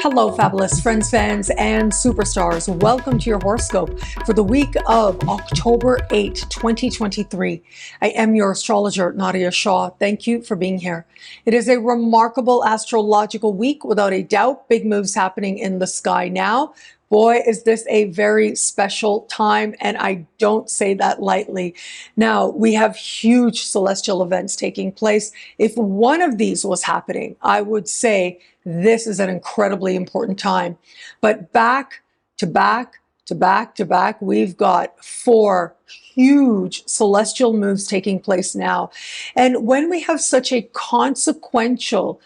Hello, fabulous friends, fans, and superstars. Welcome to your horoscope for the week of October 8, 2023. I am your astrologer, Nadiya Shah. Thank you for being here. It is a remarkable astrological week, without a doubt. Big moves happening in the sky now. Boy, is this a very special time, and I don't say that lightly. Now, we have huge celestial events taking place. If one of these was happening, I would say this is an incredibly important time. But back to back to back to back, we've got four huge celestial moves taking place now. And when we have such a consequential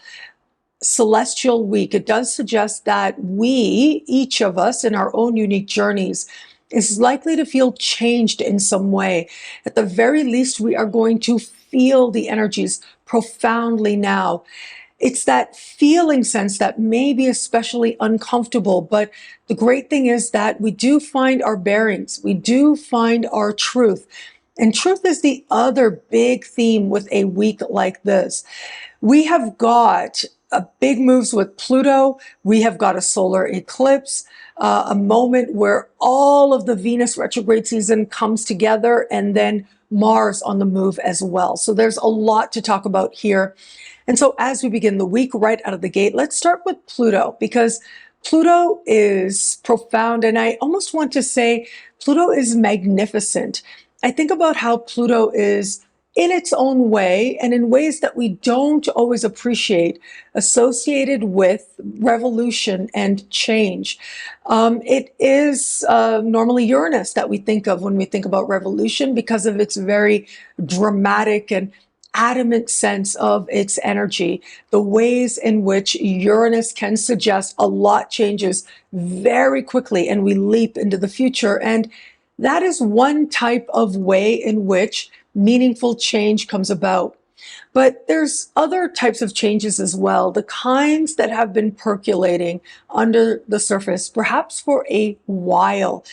celestial week, it does suggest that we, each of us in our own unique journeys, is likely to feel changed in some way. At the very least, we are going to feel the energies profoundly now. It's that feeling sense that may be especially uncomfortable, but the great thing is that we do find our bearings. We do find our truth. And truth is the other big theme with a week like this. We have got big moves with Pluto. We have got a solar eclipse, a moment where all of the Venus retrograde season comes together, and then Mars on the move as well. So there's a lot to talk about here. And so as we begin the week right out of the gate, let's start with Pluto, because Pluto is profound. And I almost want to say Pluto is magnificent. I think about how Pluto is in its own way, and in ways that we don't always appreciate, associated with revolution and change. It is normally Uranus that we think of when we think about revolution, because of its very dramatic and adamant sense of its energy, the ways in which Uranus can suggest a lot changes very quickly and we leap into the future. And that is one type of way in which meaningful change comes about. But there's other types of changes as well, the kinds that have been percolating under the surface, perhaps for a while.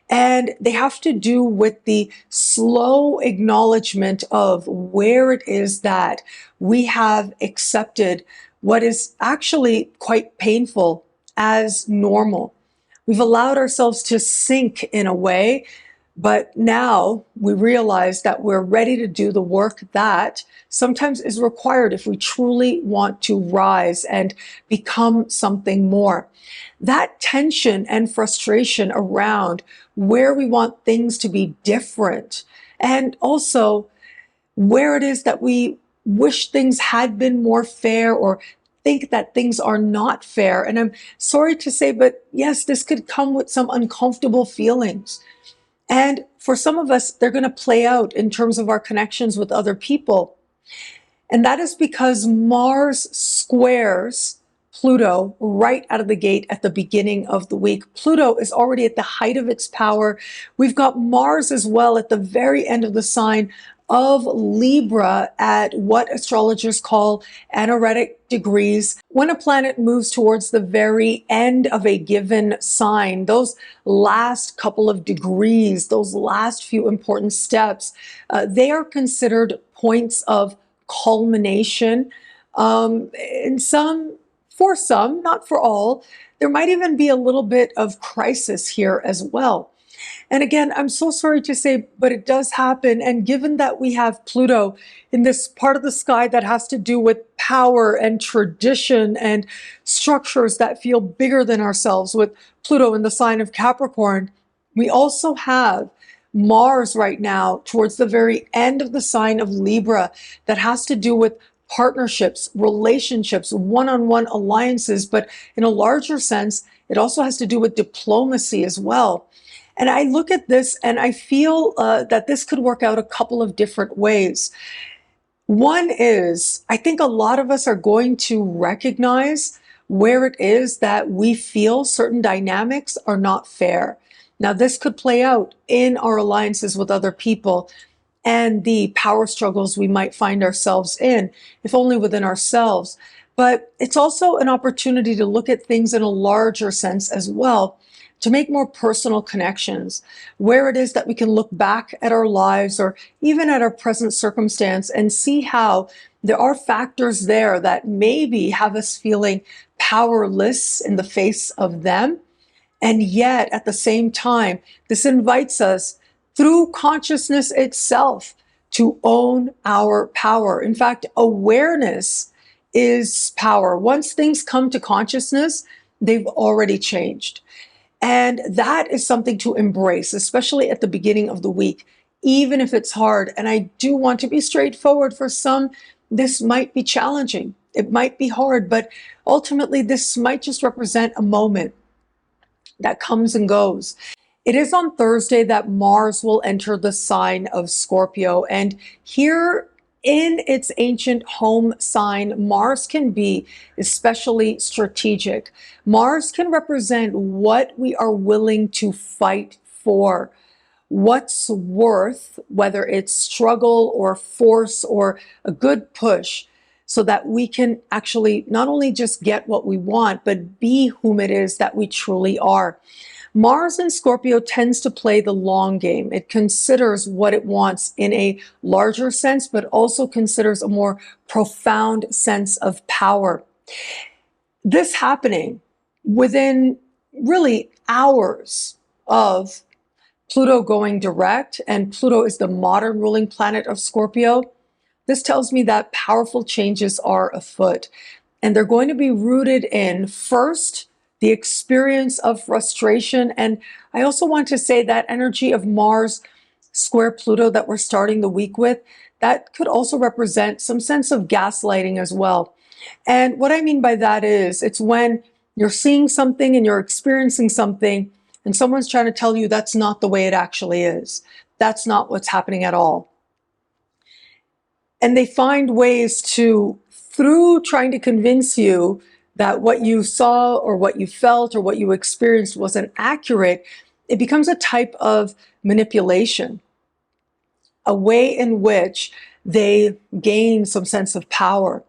And they have to do with the slow acknowledgement of where it is that we have accepted what is actually quite painful as normal. We've allowed ourselves to sink in a way, but now we realize that we're ready to do the work that sometimes is required if we truly want to rise and become something more. That tension and frustration around where we want things to be different, and also where it is that we wish things had been more fair, or think that things are not fair. And I'm sorry to say, but yes, this could come with some uncomfortable feelings. And for some of us, they're going to play out in terms of our connections with other people. And that is because Mars squares Pluto right out of the gate at the beginning of the week. Pluto is already at the height of its power. We've got Mars as well at the very end of the sign of Libra at what astrologers call anaretic degrees. When a planet moves towards the very end of a given sign, those last couple of degrees, those last few important steps, they are considered points of culmination. For some, not for all, there might even be a little bit of crisis here as well. And again, I'm so sorry to say, but it does happen. And given that we have Pluto in this part of the sky that has to do with power and tradition and structures that feel bigger than ourselves, with Pluto in the sign of Capricorn, we also have Mars right now towards the very end of the sign of Libra that has to do with partnerships, relationships, one-on-one alliances. But in a larger sense, it also has to do with diplomacy as well. And I look at this and I feel that this could work out a couple of different ways. One is, I think a lot of us are going to recognize where it is that we feel certain dynamics are not fair. Now, this could play out in our alliances with other people and the power struggles we might find ourselves in, if only within ourselves. But it's also an opportunity to look at things in a larger sense as well, to make more personal connections, where it is that we can look back at our lives or even at our present circumstance and see how there are factors there that maybe have us feeling powerless in the face of them. And yet, at the same time, this invites us through consciousness itself to own our power. In fact, awareness is power. Once things come to consciousness, they've already changed. And that is something to embrace, especially at the beginning of the week, even if it's hard. And I do want to be straightforward. For some, this might be challenging. It might be hard, but ultimately this might just represent a moment that comes and goes. It is on Thursday that Mars will enter the sign of Scorpio. And here in its ancient home sign, Mars can be especially strategic. Mars can represent what we are willing to fight for, what's worth, whether it's struggle or force or a good push, so that we can actually not only just get what we want, but be whom it is that we truly are. Mars in Scorpio tends to play the long game. It considers what it wants in a larger sense, but also considers a more profound sense of power. This happening within really hours of Pluto going direct, and Pluto is the modern ruling planet of Scorpio. This tells me that powerful changes are afoot, and they're going to be rooted in, first, the experience of frustration. And I also want to say that energy of Mars square Pluto that we're starting the week with, that could also represent some sense of gaslighting as well. And what I mean by that is, it's when you're seeing something and you're experiencing something, and someone's trying to tell you that's not the way it actually is. That's not what's happening at all. And they find ways to, through trying to convince you that what you saw or what you felt or what you experienced wasn't accurate, it becomes a type of manipulation, a way in which they gain some sense of power.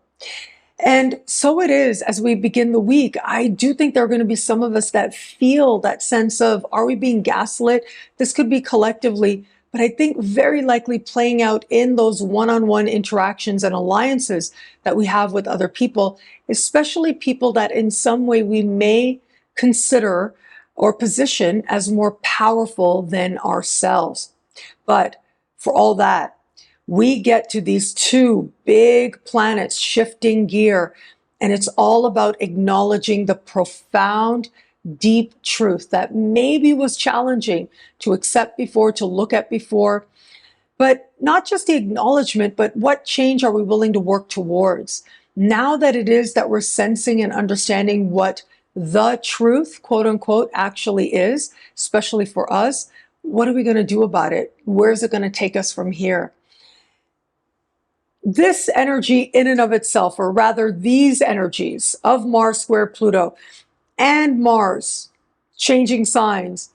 And so it is as we begin the week. I do think there are going to be some of us that feel that sense of, are we being gaslit? This could be collectively, but I think very likely playing out in those one-on-one interactions and alliances that we have with other people, especially people that in some way we may consider or position as more powerful than ourselves. But for all that, we get to these two big planets shifting gear, and it's all about acknowledging the profound, deep truth that maybe was challenging to accept before, to look at before, but not just the acknowledgement, but what change are we willing to work towards? Now that it is that we're sensing and understanding what the truth, quote unquote, actually is, especially for us, what are we going to do about it? Where is it going to take us from here? This energy in and of itself, or rather these energies of Mars square Pluto and Mars changing signs,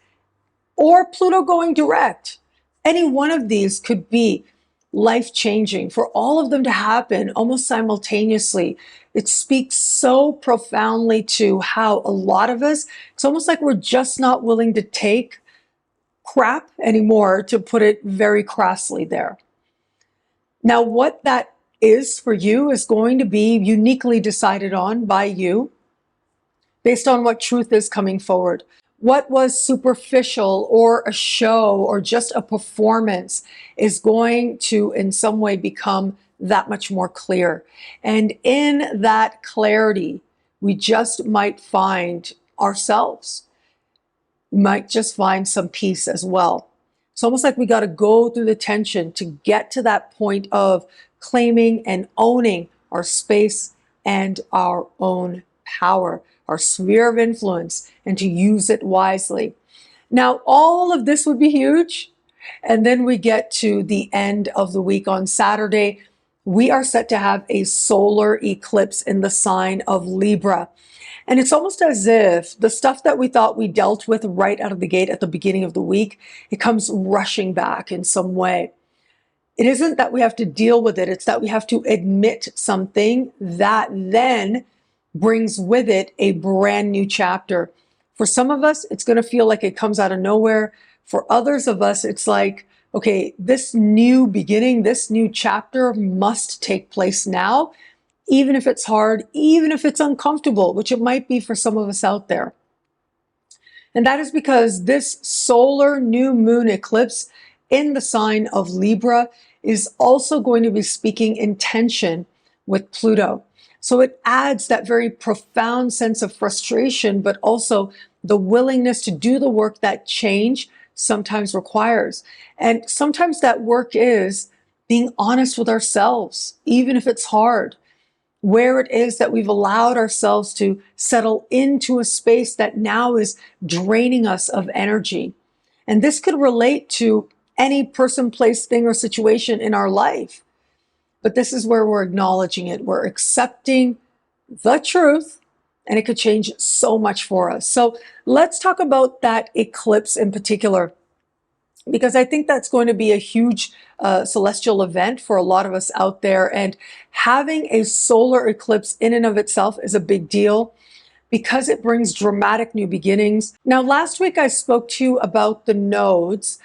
or Pluto going direct, any one of these could be life-changing. For all of them to happen almost simultaneously, it speaks so profoundly to how a lot of us, it's almost like we're just not willing to take crap anymore, to put it very crassly there. Now, what that is for you is going to be uniquely decided on by you based on what truth is coming forward. What was superficial or a show or just a performance is going to in some way become that much more clear. And in that clarity, we just might find ourselves. We might just find some peace as well. It's almost like we got to go through the tension to get to that point of claiming and owning our space and our own power, our sphere of influence, and to use it wisely. Now, all of this would be huge. And then we get to the end of the week on Saturday. We are set to have a solar eclipse in the sign of Libra. And it's almost as if the stuff that we thought we dealt with right out of the gate at the beginning of the week, it comes rushing back in some way. It isn't that we have to deal with it. It's that we have to admit something that then brings with it a brand new chapter. For some of us, it's going to feel like it comes out of nowhere. For others of us, it's like okay, this new beginning, this new chapter must take place now, even if it's hard, even if it's uncomfortable, which it might be for some of us out there. And that is because this solar new moon eclipse in the sign of Libra is also going to be speaking in tension with Pluto. So it adds that very profound sense of frustration, but also the willingness to do the work that change sometimes requires. And sometimes that work is being honest with ourselves, even if it's hard, where it is that we've allowed ourselves to settle into a space that now is draining us of energy. And this could relate to any person, place, thing, or situation in our life. But this is where we're acknowledging it. We're accepting the truth, and it could change so much for us. So let's talk about that eclipse in particular, because I think that's going to be a huge celestial event for a lot of us out there. And having a solar eclipse in and of itself is a big deal because it brings dramatic new beginnings. Now, last week I spoke to you about the nodes.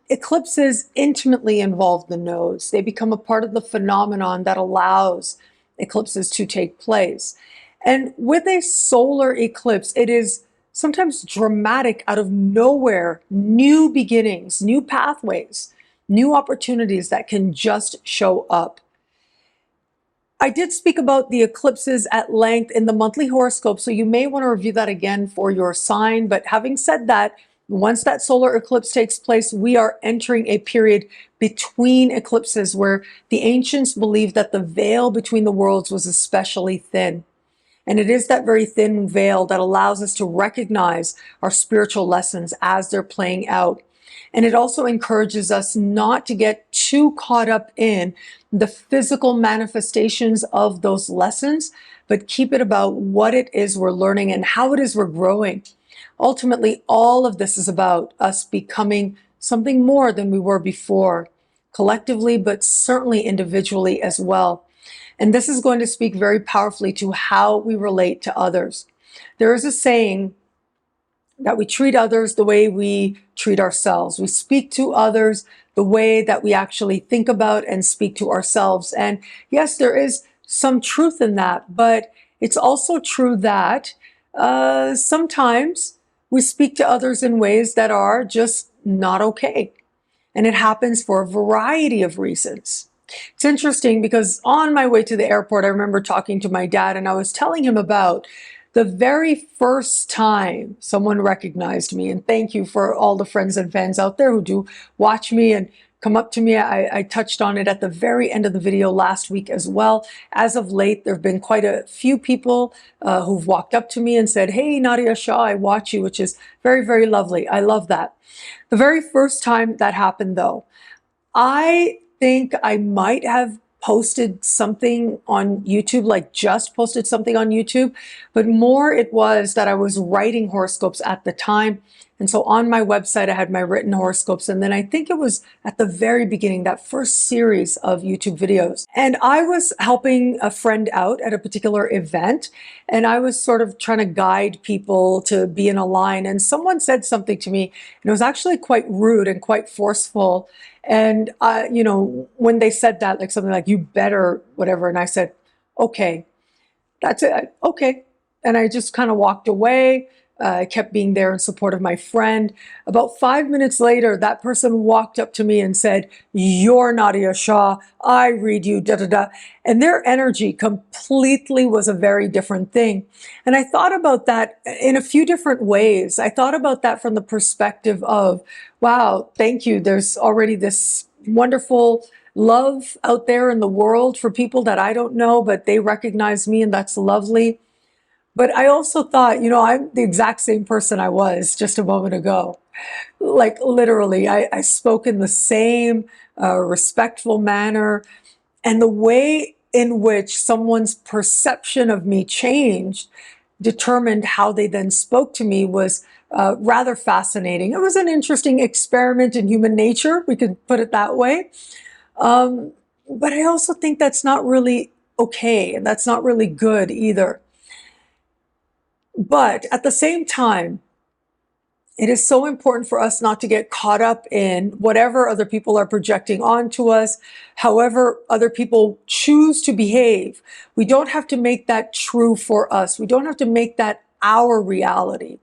Eclipses intimately involve the nodes. They become a part of the phenomenon that allows eclipses to take place. And with a solar eclipse, it is sometimes dramatic, out of nowhere, new beginnings, new pathways, new opportunities that can just show up. I did speak about the eclipses at length in the monthly horoscope, so you may want to review that again for your sign. But having said that, once that solar eclipse takes place, we are entering a period between eclipses where the ancients believed that the veil between the worlds was especially thin. And it is that very thin veil that allows us to recognize our spiritual lessons as they're playing out. And it also encourages us not to get too caught up in the physical manifestations of those lessons, but keep it about what it is we're learning and how it is we're growing. Ultimately, all of this is about us becoming something more than we were before, collectively, but certainly individually as well. And this is going to speak very powerfully to how we relate to others. There is a saying that we treat others the way we treat ourselves. We speak to others the way that we actually think about and speak to ourselves. And yes, there is some truth in that, but it's also true that sometimes we speak to others in ways that are just not okay. And it happens for a variety of reasons. It's interesting because on my way to the airport, I remember talking to my dad and I was telling him about the very first time someone recognized me. And thank you for all the friends and fans out there who do watch me and come up to me. I touched on it at the very end of the video last week as well. As of late, there have been quite a few people who've walked up to me and said, "Hey, Nadiya Shah, I watch you," which is very, very lovely. I love that. The very first time that happened, though, I think I might have posted something on YouTube, like just posted something on YouTube, but more it was that I was writing horoscopes at the time. And so on my website, I had my written horoscopes. And then I think it was at the very beginning, that first series of YouTube videos. And I was helping a friend out at a particular event. And I was sort of trying to guide people to be in a line. And someone said something to me, and it was actually quite rude and quite forceful. And, you know, when they said that, like something like, "You better," whatever. And I said, "Okay, that's it. Okay." And I just kind of walked away. I kept being there in support of my friend. About 5 minutes later, that person walked up to me and said, "You're Nadiya Shah. I read you, da da da." And their energy completely was a very different thing. And I thought about that in a few different ways. I thought about that from the perspective of, wow, thank you. There's already this wonderful love out there in the world for people that I don't know, but they recognize me, and that's lovely. But I also thought, you know, I'm the exact same person I was just a moment ago. Like literally, I spoke in the same respectful manner. And the way in which someone's perception of me changed determined how they then spoke to me was rather fascinating. It was an interesting experiment in human nature, we could put it that way. But I also think that's not really okay, and that's not really good either. But at the same time, It is so important for us not to get caught up in whatever other people are projecting onto us, however other people choose to behave. We don't have to make that true for us. We don't have to make that our reality.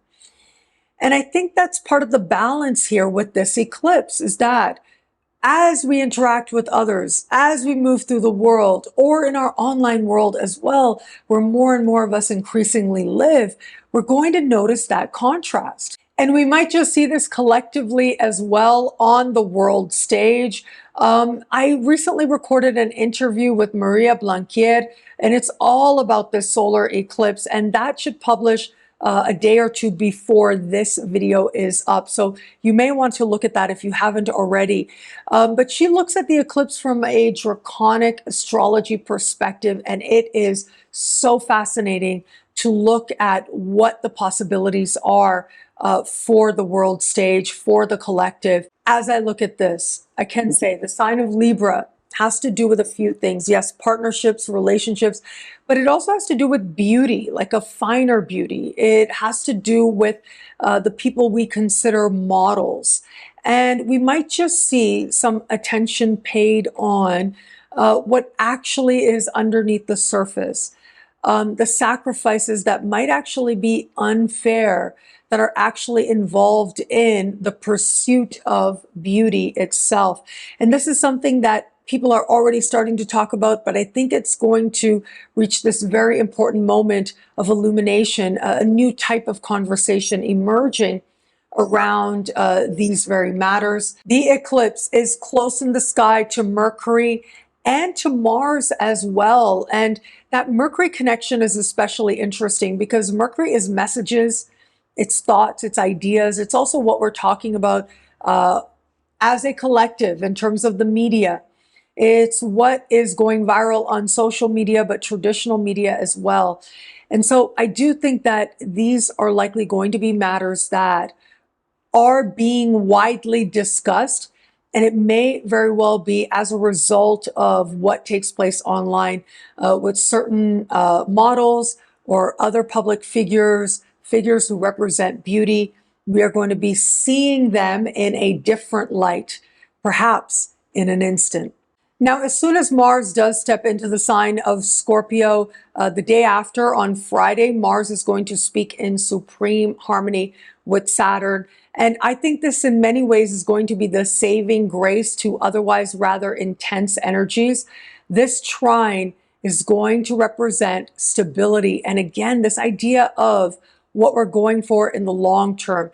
And I think that's part of the balance here with this eclipse, is that as we interact with others, as we move through the world, or in our online world as well, where more and more of us increasingly live, we're going to notice that contrast. And we might just see this collectively as well on the world stage. I recently recorded an interview with Maria BLAQUIER, and it's all about this solar eclipse, and that should publish a day or two before this video is up. So you may want to look at that if you haven't already. But she looks at the eclipse from a draconic astrology perspective, and it is so fascinating to look at what the possibilities are for the world stage, for the collective. As I look at this, I can say the sign of Libra has to do with a few things. Yes, partnerships, relationships, but it also has to do with beauty, like a finer beauty. It has to do with the people we consider models. And we might just see some attention paid on what actually is underneath the surface. The sacrifices that might actually be unfair, that are actually involved in the pursuit of beauty itself. And this is something that people are already starting to talk about, but I think it's going to reach this very important moment of illumination, a new type of conversation emerging around these very matters. The eclipse is close in the sky to Mercury and to Mars as well. And that Mercury connection is especially interesting because Mercury is messages, it's thoughts, it's ideas. It's also what we're talking about as a collective in terms of the media. It's what is going viral on social media, but traditional media as well. And so I do think that these are likely going to be matters that are being widely discussed. And it may very well be as a result of what takes place online with certain models or other public figures, figures who represent beauty. We are going to be seeing them in a different light, perhaps in an instant. Now, as soon as Mars does step into the sign of Scorpio, the day after, on Friday, Mars is going to speak in supreme harmony with Saturn. And I think this in many ways is going to be the saving grace to otherwise rather intense energies. This trine is going to represent stability. And again, this idea of what we're going for in the long term.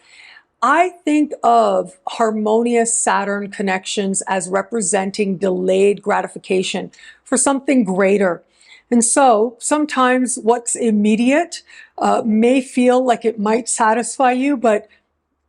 I think of harmonious Saturn connections as representing delayed gratification for something greater. And so sometimes what's immediate may feel like it might satisfy you, but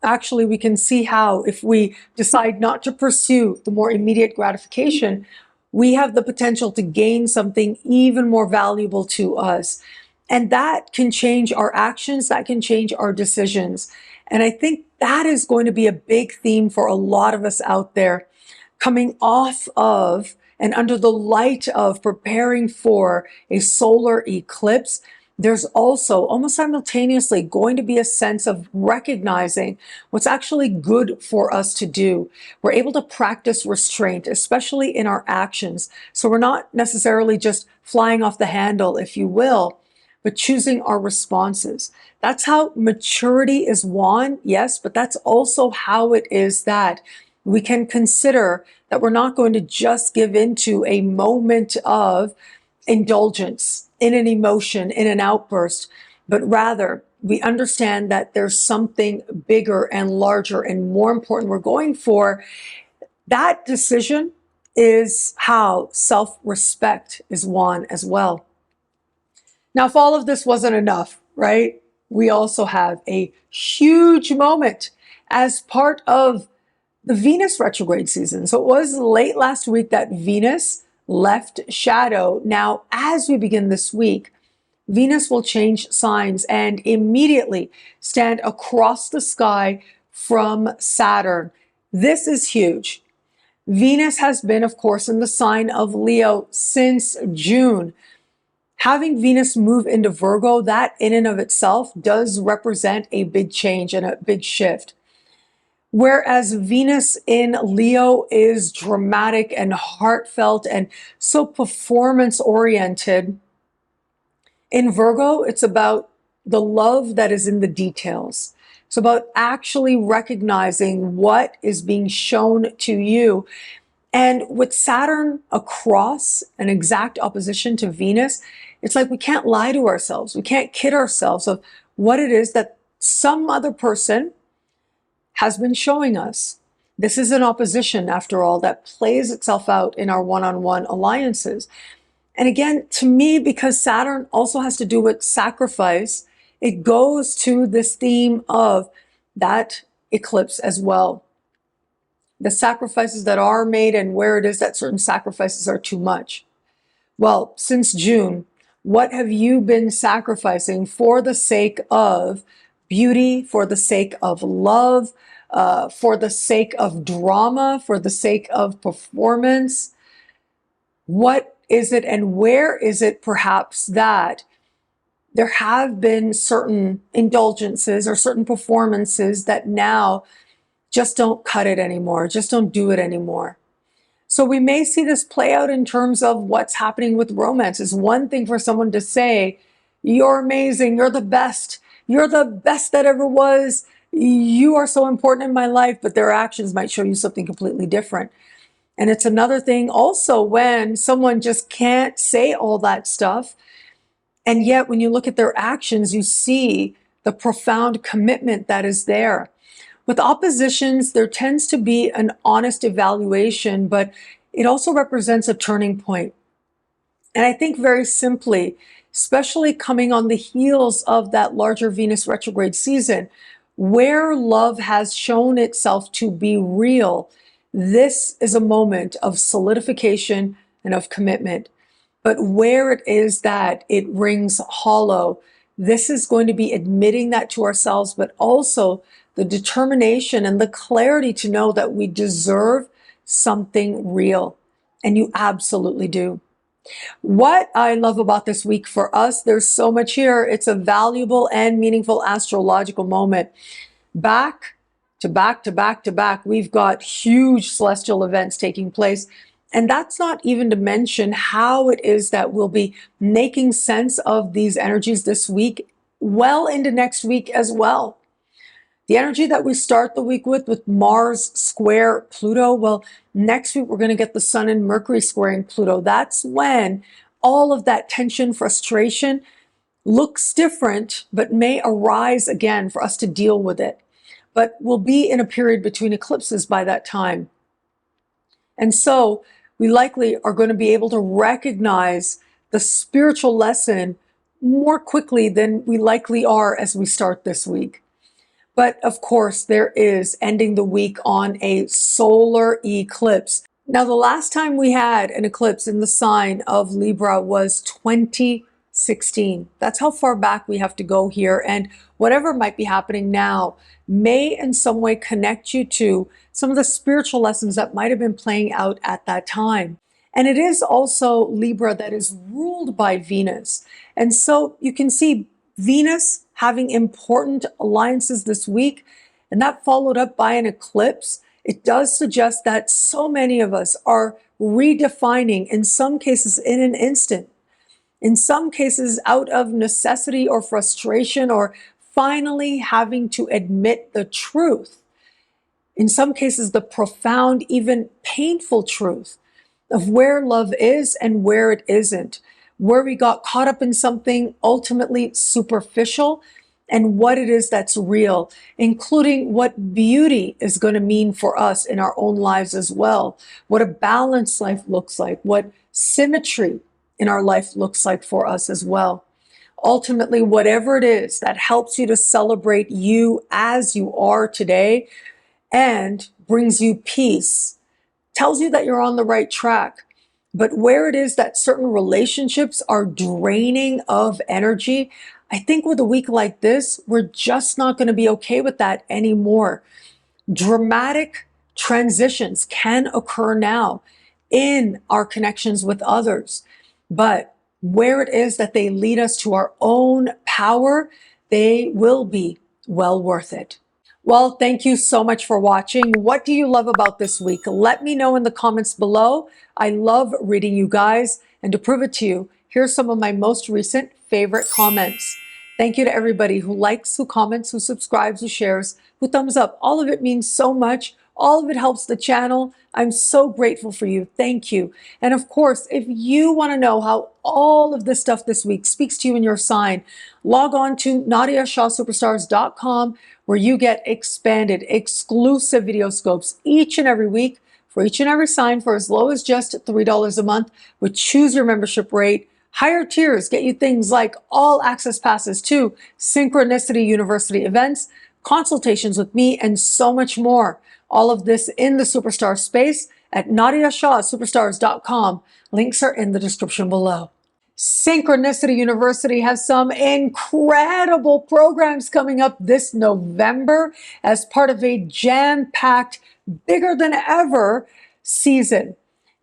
actually we can see how if we decide not to pursue the more immediate gratification, we have the potential to gain something even more valuable to us. And that can change our actions, that can change our decisions. And I think that is going to be a big theme for a lot of us out there, coming off of and under the light of preparing for a solar eclipse. There's also almost simultaneously going to be a sense of recognizing what's actually good for us to do. We're able to practice restraint, especially in our actions. So we're not necessarily just flying off the handle, if you will, but choosing our responses. That's how maturity is won, yes, but that's also how it is that we can consider that we're not going to just give into a moment of indulgence in an emotion, in an outburst, but rather we understand that there's something bigger and larger and more important we're going for. That decision is how self-respect is won as well. Now, if all of this wasn't enough, right, we also have a huge moment as part of the Venus retrograde season. So it was late last week that Venus left shadow. Now, as we begin this week, Venus will change signs and immediately stand across the sky from Saturn. This is huge. Venus has been, of course, in the sign of Leo since June. Having Venus move into Virgo, that in and of itself does represent a big change and a big shift. Whereas Venus in Leo is dramatic and heartfelt and so performance oriented, in Virgo, it's about the love that is in the details. It's about actually recognizing what is being shown to you. And with Saturn across an exact opposition to Venus, it's like we can't lie to ourselves. We can't kid ourselves of what it is that some other person has been showing us. This is an opposition, after all, that plays itself out in our one-on-one alliances. And again, to me, because Saturn also has to do with sacrifice, it goes to this theme of that eclipse as well. The sacrifices that are made and where it is that certain sacrifices are too much. Well, since June, what have you been sacrificing for the sake of beauty, for the sake of love, for the sake of drama, for the sake of performance? What is it and where is it perhaps that there have been certain indulgences or certain performances that now just don't cut it anymore, just don't do it anymore? So we may see this play out in terms of what's happening with romance. It's one thing for someone to say, you're amazing, you're the best that ever was, you are so important in my life, but their actions might show you something completely different. And it's another thing also when someone just can't say all that stuff, and yet when you look at their actions, you see the profound commitment that is there. With oppositions, there tends to be an honest evaluation, but it also represents a turning point. And I think very simply, especially coming on the heels of that larger Venus retrograde season, where love has shown itself to be real, this is a moment of solidification and of commitment. But where it is that it rings hollow, this is going to be admitting that to ourselves, but also the determination and the clarity to know that we deserve something real. And you absolutely do. What I love about this week for us, there's so much here. It's a valuable and meaningful astrological moment. Back to back to back to back, we've got huge celestial events taking place. And that's not even to mention how it is that we'll be making sense of these energies this week, well into next week as well. The energy that we start the week with Mars square Pluto, well, next week we're going to get the Sun and Mercury squaring Pluto. That's when all of that tension, frustration looks different, but may arise again for us to deal with it. But we'll be in a period between eclipses by that time. And so we likely are going to be able to recognize the spiritual lesson more quickly than we likely are as we start this week. But of course, there is ending the week on a solar eclipse. Now, the last time we had an eclipse in the sign of Libra was 2016. That's how far back we have to go here. And whatever might be happening now may in some way connect you to some of the spiritual lessons that might have been playing out at that time. And it is also Libra that is ruled by Venus. And so you can see Venus having important alliances this week, and that followed up by an eclipse. It does suggest that so many of us are redefining, in some cases in an instant, in some cases out of necessity or frustration, or finally having to admit the truth. In some cases, the profound, even painful truth of where love is and where it isn't, where we got caught up in something ultimately superficial and what it is that's real, including what beauty is going to mean for us in our own lives as well, what a balanced life looks like, what symmetry in our life looks like for us as well. Ultimately, whatever it is that helps you to celebrate you as you are today and brings you peace, tells you that you're on the right track. But where it is that certain relationships are draining of energy, I think with a week like this, we're just not going to be okay with that anymore. Dramatic transitions can occur now in our connections with others. But where it is that they lead us to our own power, they will be well worth it. Well, thank you so much for watching. What do you love about this week? Let me know in the comments below. I love reading you guys. And to prove it to you, here's some of my most recent favorite comments. Thank you to everybody who likes, who comments, who subscribes, who shares, who thumbs up. All of it means so much. All of it helps the channel. I'm so grateful for you. Thank you. And of course, if you want to know how all of this stuff this week speaks to you in your sign, log on to NadiyaShahSuperstars.com, where you get expanded, exclusive video scopes each and every week for each and every sign for as low as just $3 a month, with choose your membership rate. Higher tiers get you things like all access passes to Synchronicity University events, consultations with me, and so much more. All of this in the superstar space at NadiyaShahSuperstars.com. Links are in the description below. Synchronicity University has some incredible programs coming up this November as part of a jam-packed, bigger than ever season.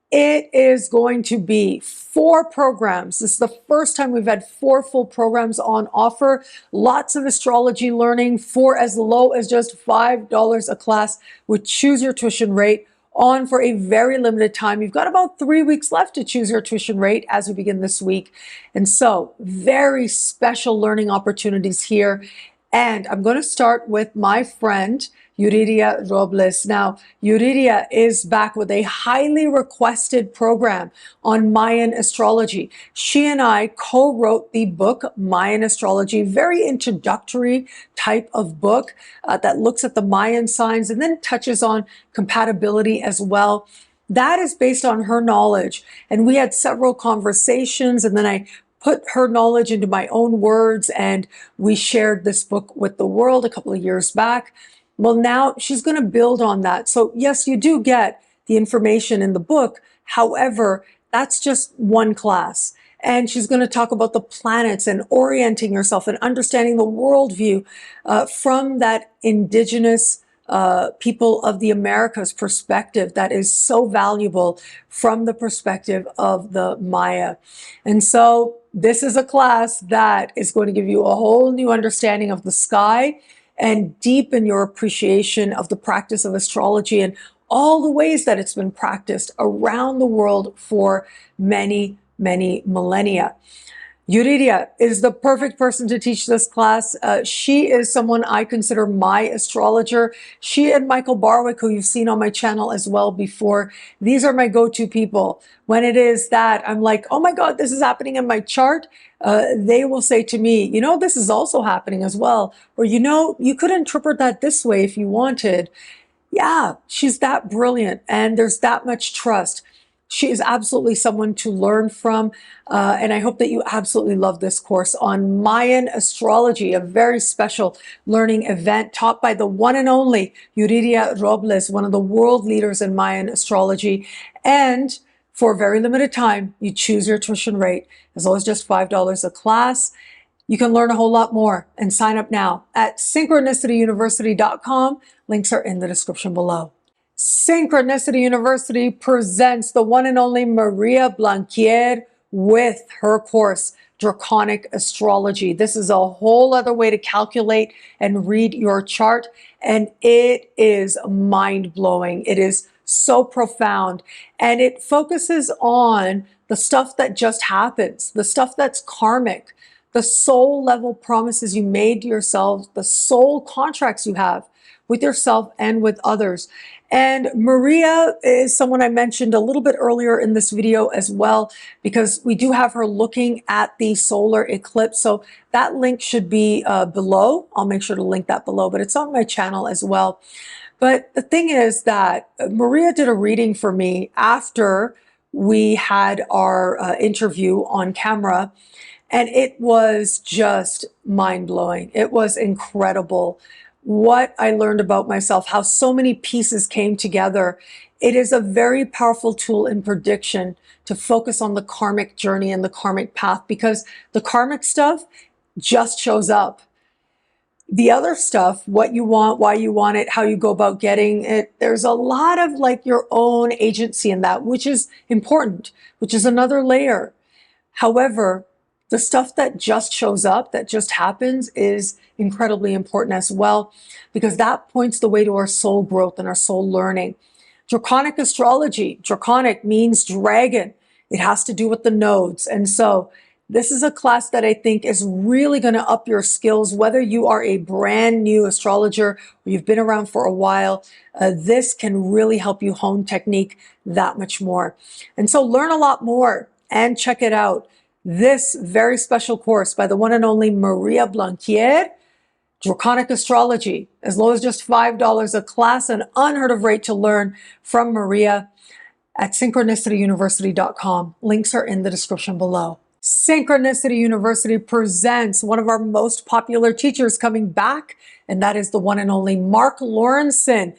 It is going to be 4 programs. This is the first time we've had 4 full programs on offer. Lots of astrology learning for as low as just $5 a class with choose your tuition rate, on for a very limited time. You've got about 3 weeks left to choose your tuition rate as we begin this week. And so very special learning opportunities here. And I'm going to start with my friend, Nadiya Robles. Now, Nadiya is back with a highly requested program on Mayan astrology. She and I co-wrote the book Mayan Astrology, very introductory type of book that looks at the Mayan signs and then touches on compatibility as well. That is based on her knowledge. And we had several conversations, and then I put her knowledge into my own words, and we shared this book with the world a couple of years back. Well, now she's going to build on that. So yes, you do get the information in the book. However, that's just one class. And she's going to talk about the planets and orienting yourself and understanding the worldview from that indigenous people of the Americas perspective that is so valuable from the perspective of the Maya. And so this is a class that is going to give you a whole new understanding of the sky and deepen your appreciation of the practice of astrology and all the ways that it's been practiced around the world for many, many millennia. Nadiya is the perfect person to teach this class. She is someone I consider my astrologer. She and Michael Barwick, who you've seen on my channel as well before, these are my go-to people. When it is that I'm like, oh my God, this is happening in my chart, they will say to me, you know, this is also happening as well. Or, you know, you could interpret that this way if you wanted. Yeah, she's that brilliant, and there's that much trust. She is absolutely someone to learn from, and I hope that you absolutely love this course on Mayan astrology, a very special learning event taught by the one and only Nadiya Robles, one of the world leaders in Mayan astrology. And for a very limited time, you choose your tuition rate as low as just $5 a class. You can learn a whole lot more and sign up now at synchronicityuniversity.com. Links are in the description below. Synchronicity University presents the one and only Maria BLAQUIER with her course, Draconic Astrology. This is a whole other way to calculate and read your chart, and it is mind-blowing. It is so profound, and it focuses on the stuff that just happens, the stuff that's karmic, the soul level promises you made to yourselves, the soul contracts you have with yourself and with others. And Maria is someone I mentioned a little bit earlier in this video as well, because we do have her looking at the solar eclipse. So that link should be below. I'll make sure to link that below, but it's on my channel as well. But the thing is that Maria did a reading for me after we had our interview on camera, and it was just mind-blowing. It was incredible what I learned about myself, how so many pieces came together. It is a very powerful tool in prediction to focus on the karmic journey and the karmic path, because the karmic stuff just shows up. The other stuff, what you want, why you want it, how you go about getting it, there's a lot of like your own agency in that, which is important, which is another layer. However, the stuff that just shows up, that just happens, is incredibly important as well, because that points the way to our soul growth and our soul learning. Draconic astrology, draconic means dragon. It has to do with the nodes. And so this is a class that I think is really going to up your skills, whether you are a brand new astrologer or you've been around for a while. This can really help you hone technique that much more. And so learn a lot more and check it out. This very special course by the one and only Maria BLAQUIER, Draconic Astrology, as low as just $5 a class, an unheard of rate to learn from Maria at synchronicityuniversity.com. Links are in the description below. Synchronicity University presents one of our most popular teachers coming back, and that is the one and only MARC LAURENSON.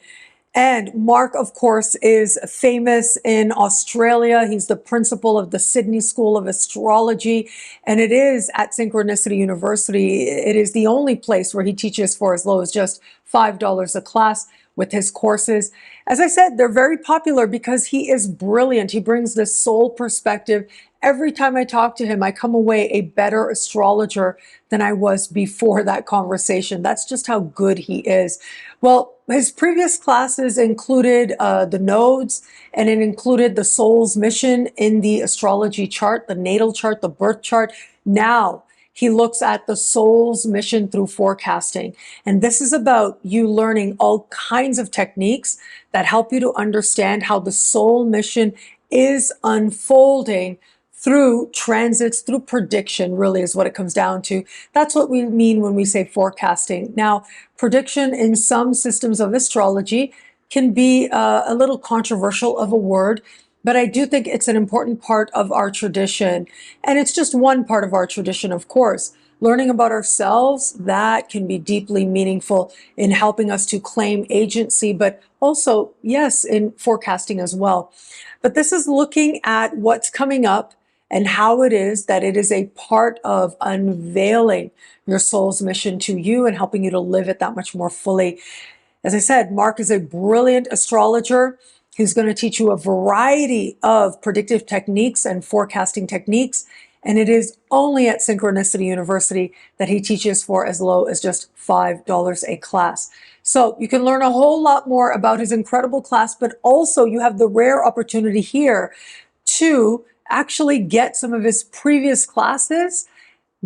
And MARC, of course, is famous in Australia. He's the principal of the Sydney School of Astrology, and it is at Synchronicity University. It is the only place where he teaches for as low as just $5 a class with his courses. As I said, they're very popular because he is brilliant. He brings this soul perspective. Every time I talk to him, I come away a better astrologer than I was before that conversation. That's just how good he is. Well, his previous classes included the nodes, and it included the soul's mission in the astrology chart, the natal chart, the birth chart. Now he looks at the soul's mission through forecasting. And this is about you learning all kinds of techniques that help you to understand how the soul mission is unfolding through transits, through prediction, really is what it comes down to. That's what we mean when we say forecasting. Now, prediction in some systems of astrology can be a little controversial of a word, but I do think it's an important part of our tradition. And it's just one part of our tradition, of course. Learning about ourselves, that can be deeply meaningful in helping us to claim agency, but also, yes, in forecasting as well. But this is looking at what's coming up and how it is that it is a part of unveiling your soul's mission to you and helping you to live it that much more fully. As I said, MARC is a brilliant astrologer. He's going to teach you a variety of predictive techniques and forecasting techniques. And it is only at Synchronicity University that he teaches for as low as just $5 a class. So you can learn a whole lot more about his incredible class, but also you have the rare opportunity here to actually get some of his previous classes,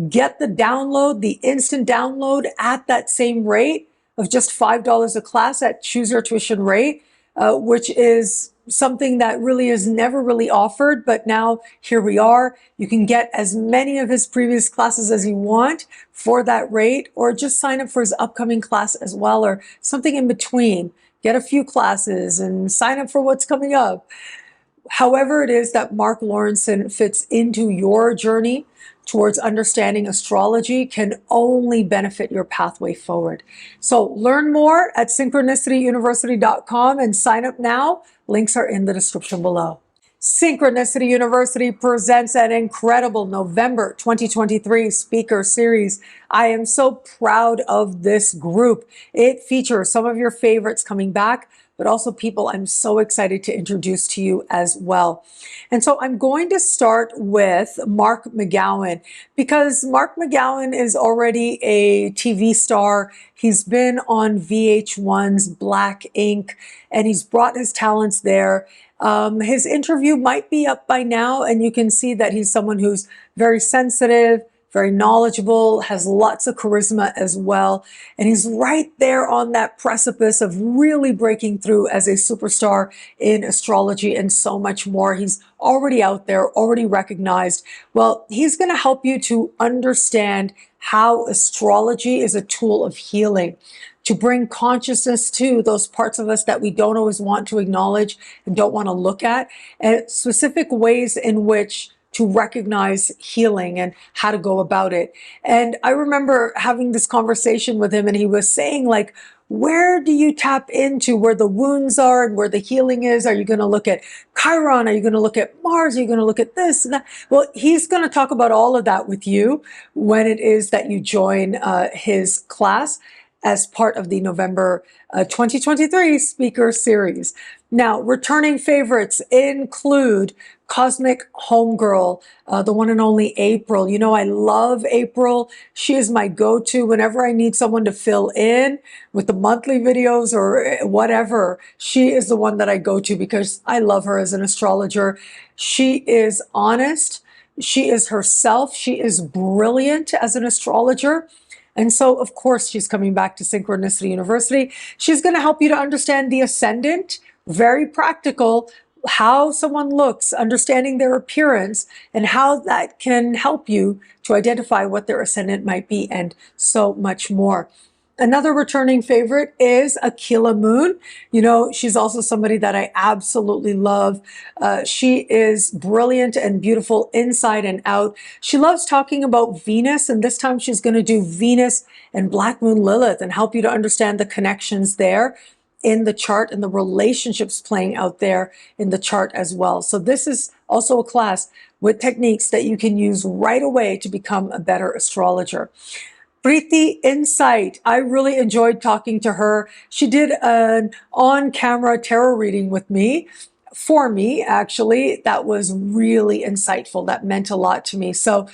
get the download, the instant download at that same rate of just $5 a class at choose your tuition rate, which is something that really is never really offered, but now here we are. You can get as many of his previous classes as you want for that rate, or just sign up for his upcoming class as well, or something in between. Get a few classes and sign up for what's coming up. However it is that MARC LAURENSON fits into your journey towards understanding astrology can only benefit your pathway forward. So learn more at synchronicityuniversity.com and sign up now. Links are in the description below. Synchronicity University presents an incredible November 2023 speaker series. I am so proud of this group. It features some of your favorites coming back, but also people I'm so excited to introduce to you as well. And so I'm going to start with Mark McGowan, because Mark McGowan is already a TV star. He's been on VH1's Black Ink, and he's brought his talents there. His interview might be up by now, and you can see that he's someone who's very sensitive, very knowledgeable, has lots of charisma as well. And he's right there on that precipice of really breaking through as a superstar in astrology and so much more. He's already out there, already recognized. Well, he's going to help you to understand how astrology is a tool of healing, to bring consciousness to those parts of us that we don't always want to acknowledge and don't want to look at, and specific ways in which to recognize healing and how to go about it. And I remember having this conversation with him, and he was saying, like, where do you tap into where the wounds are and where the healing is? Are you going to look at Chiron? Are you going to look at Mars? Are you going to look at this and that? Well, he's going to talk about all of that with you when it is that you join his class as part of the November 2023 speaker series. Now, returning favorites include cosmic homegirl, the one and only April. You know, I love April. She is my go-to whenever I need someone to fill in with the monthly videos or whatever. She is the one that I go to because I love her as an astrologer. She is honest. She is herself. She is brilliant as an astrologer. And so, of course, she's coming back to Synchronicity University. She's going to help you to understand the ascendant, very practical, how someone looks, understanding their appearance, and how that can help you to identify what their ascendant might be, and so much more. Another returning favorite is Aquila Moon. You know, she's also somebody that I absolutely love. She is brilliant and beautiful inside and out. She loves talking about Venus, and this time she's going to do Venus and Black Moon Lilith and help you to understand the connections there in the chart and the relationships playing out there in the chart as well. So this is also a class with techniques that you can use right away to become a better astrologer. Preeti Insight. I really enjoyed talking to her. She did an on-camera tarot reading with me, for me, actually. That was really insightful. That meant a lot to me. So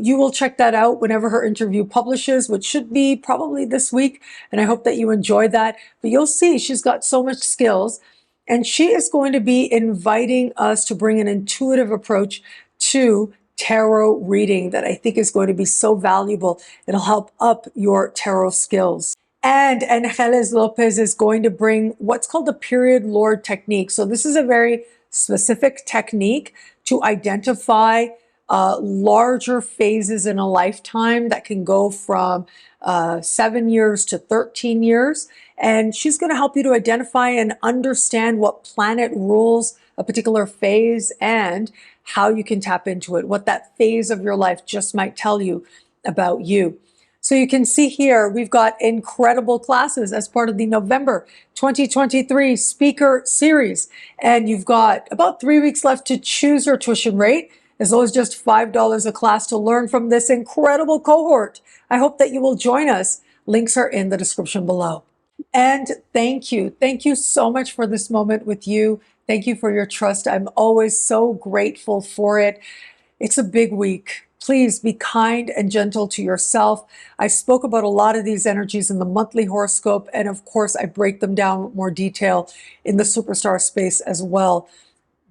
you will check that out whenever her interview publishes, which should be probably this week. And I hope that you enjoy that. But you'll see she's got so much skills. And she is going to be inviting us to bring an intuitive approach to tarot reading that I think is going to be so valuable. It'll help up your tarot skills. And Angeles Lopez is going to bring what's called the period lord technique. So this is a very specific technique to identify larger phases in a lifetime that can go from 7 years to 13 years. And she's going to help you to identify and understand what planet rules a particular phase and how you can tap into it, what that phase of your life just might tell you about you. So you can see here, we've got incredible classes as part of the November 2023 speaker series. And you've got about 3 weeks left to choose your tuition rate, as low as just $5 a class to learn from this incredible cohort. I hope that you will join us. Links are in the description below. And thank you. Thank you so much for this moment with you. Thank you for your trust. I'm always so grateful for it. It's a big week. Please be kind and gentle to yourself. I spoke about a lot of these energies in the monthly horoscope, and of course, I break them down with more detail in the superstar space as well.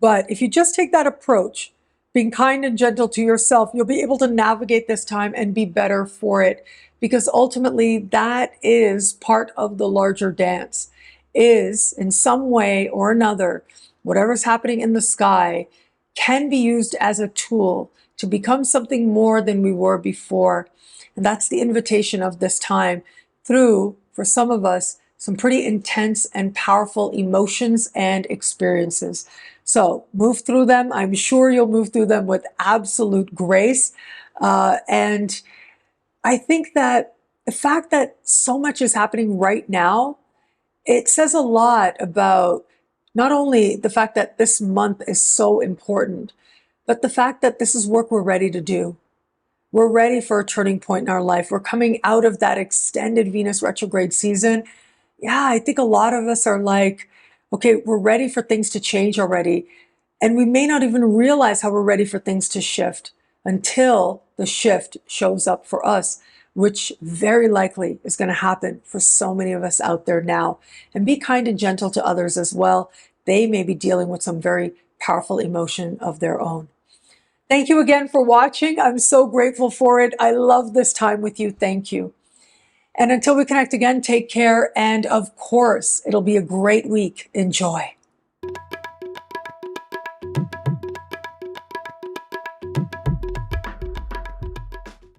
But if you just take that approach, being kind and gentle to yourself, you'll be able to navigate this time and be better for it. Because ultimately, that is part of the larger dance, is in some way or another, whatever's happening in the sky can be used as a tool to become something more than we were before. And that's the invitation of this time through, for some of us, some pretty intense and powerful emotions and experiences. So move through them. I'm sure you'll move through them with absolute grace. And I think that the fact that so much is happening right now, it says a lot about not only the fact that this month is so important, but the fact that this is work we're ready to do. We're ready for a turning point in our life. We're coming out of that extended Venus retrograde season. Yeah, I think a lot of us are like, okay, we're ready for things to change already. And we may not even realize how we're ready for things to shift until the shift shows up for us, which very likely is going to happen for so many of us out there now. And be kind and gentle to others as well. They may be dealing with some very powerful emotion of their own. Thank you again for watching. I'm so grateful for it. I love this time with you. Thank you. And until we connect again, take care. And of course, it'll be a great week. Enjoy.